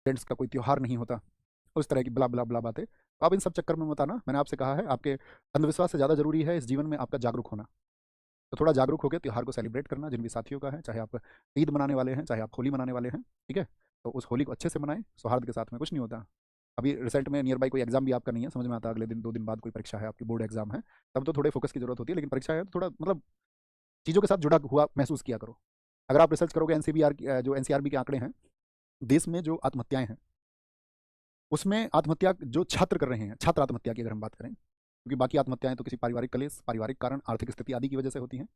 Friends का कोई त्योहार नहीं होता, उस तरह की ब्ला ब्ला ब्ला बातें। तो आप इन सब चक्कर में मत आना। मैंने आपसे कहा है, आपके अंधविश्वास से ज़्यादा ज़रूरी है इस जीवन में आपका जागरूक होना। तो थोड़ा जागरूक होकर त्योहार को सेलिब्रेट करना, जिन भी साथियों का है, चाहे आप ईद मनाने वाले हैं, चाहे आप होली मनाने वाले हैं, ठीक है? तो उस होली को अच्छे से मनाएं, सौहार्द के साथ में, कुछ नहीं होता। अभी रिजल्ट में नियर बाई कोई एग्जाम भी आपका नहीं है, समझ में आता, अगले दिन 2 दिन बाद कोई परीक्षा है आपकी, बोर्ड एग्जाम है, तब तो थोड़े फोकस की जरूरत होती है, लेकिन परीक्षा है तो थोड़ा मतलब चीज़ों के साथ जुड़ा हुआ महसूस किया करो। अगर आप रिसर्च करोगे एनसीबीआर जो एनसीआरबी के आंकड़े हैं, देश में जो आत्महत्याएं हैं, उसमें आत्महत्या जो छात्र कर रहे हैं, छात्र आत्महत्या की अगर हम बात करें, क्योंकि बाकी आत्महत्याएं तो किसी पारिवारिक कलेश, पारिवारिक कारण, आर्थिक स्थिति आदि की वजह से होती हैं।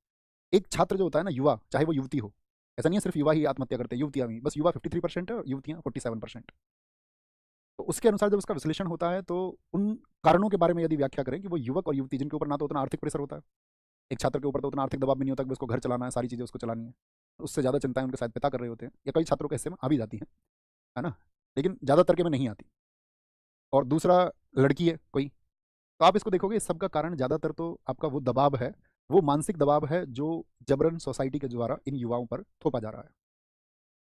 एक छात्र जो होता है ना, युवा, चाहे वो युवती हो, ऐसा नहीं है सिर्फ युवा ही आत्महत्या करते हैं, युवतियां भी, बस युवा 53% है और युवतियां 47%। तो उसके अनुसार जब उसका विश्लेषण होता है, तो उन कारणों के बारे में यदि व्याख्या करें कि वो युवक और युवती जिनके ऊपर ना तो उतना आर्थिक प्रेशर होता है, एक छात्र के ऊपर तो उतना आर्थिक दबाव भी नहीं होता कि उसको घर चलाना है, सारी चीज़ें उसको चलानी है, उससे ज़्यादा चिंताएं उनके शायद पिता कर रहे होते हैं, या कई छात्रों के हिस्से में आ भी जाती हैं, है ना, लेकिन ज़्यादातर के में नहीं आती। और दूसरा, लड़की है कोई, तो आप इसको देखोगे, इस सब का कारण ज़्यादातर तो आपका वो दबाव है, वो मानसिक दबाव है जो जबरन सोसाइटी के द्वारा इन युवाओं पर थोपा जा रहा है।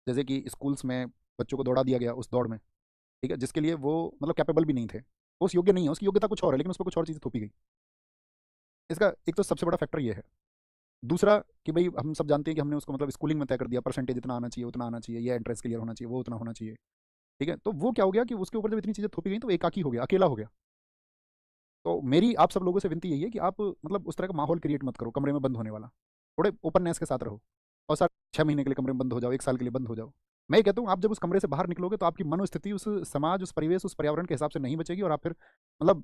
जैसे कि स्कूल्स में बच्चों को दौड़ा दिया गया उस दौड़ में, ठीक है, जिसके लिए वो मतलब कैपेबल भी नहीं थे, वो उस योग्य नहीं है, उसकी योग्यता कुछ और है, लेकिन उसको कुछ और चीज़ थोपी गई। इसका एक तो सबसे बड़ा फैक्टर ये है। दूसरा, कि भाई हम सब जानते हैं कि हमने उसको मतलब स्कूलिंग में तय कर दिया, परसेंटेज इतना आना चाहिए, उतना आना चाहिए, ये एंट्रेंस क्लियर होना चाहिए, वो उतना होना चाहिए, ठीक है, तो वो क्या हो गया कि उसके ऊपर जब इतनी चीज़ें थोपी गई तो वो एकाकी हो गया, अकेला हो गया। तो मेरी आप सब लोगों से विनती यही है कि आप मतलब उस तरह का माहौल क्रिएट मत करो कमरे में बंद होने वाला, थोड़े ओपननेस के साथ रहो। और सर 6 महीने के लिए कमरे में बंद हो जाओ, 1 साल के लिए बंद हो जाओ, मैं ये कहता हूँ आप जब उस कमरे से बाहर निकलोगे तो आपकी मनोस्थिति उस समाज, उस परिवेश, उस पर्यावरण के हिसाब से नहीं बचेगी, और आप फिर मतलब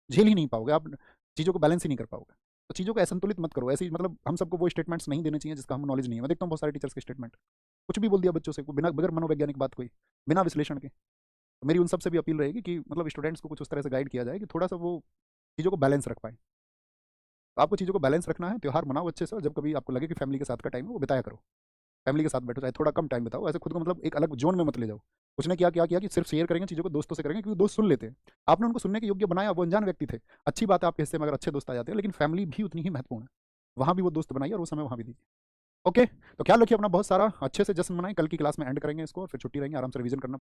झेल ही नहीं पाओगे, आप चीज़ों को बैलेंस ही नहीं कर पाओगे। तो चीज़ों को असंतुलित मत करो, ऐसी मतलब हम सबको वो स्टेटमेंट्स नहीं देने चाहिए जिसका हम नॉलेज नहीं है। मैं देखता हूँ बहुत सारे टीचर्स के स्टेटमेंट, कुछ भी बोल दिया बच्चों से, बिना बगैर मनोवैज्ञानिक बात, कोई बिना विश्लेषण के। तो मेरी उन सब से भी अपील रहेगी कि मतलब स्टूडेंट्स को कुछ उस तरह से गाइड किया जाए कि थोड़ा सा वो चीज़ों को बैलेंस रख पाए। तो आपको चीज़ों को बैलेंस रखना है, त्यौहार मनाओ अच्छे से, और जब कभी आपको लगे कि फैमिली के साथ का टाइम है वो बिताया करो, फैमिली के साथ बैठो, चाहे थोड़ा कम टाइम बिताओ, ऐसे खुद को मतलब एक अलग जोन में मत ले जाओ। उसने क्या क्या किया कि सिर्फ शेयर करेंगे चीज़ों को दोस्तों से करेंगे, क्योंकि दोस्त सुन लेते हैं, आपने उनको सुनने के योग्य बनाया, वो अनजान व्यक्ति थे, अच्छी बात है आपके हिस्से में अगर अच्छे दोस्त आ जाते हैं, लेकिन फैमिली भी उतनी ही महत्वपूर्ण है, वहाँ भी वो दोस्त बनाइए और वो समय वहाँ भी दीजिए। ओके, तो ख्याल रखिए अपना बहुत सारा, अच्छे से जश्न मनाएं, कल की क्लास में एंड करेंगे इसको और फिर छुट्टी रहेंगे, आराम से रिवीजन करना।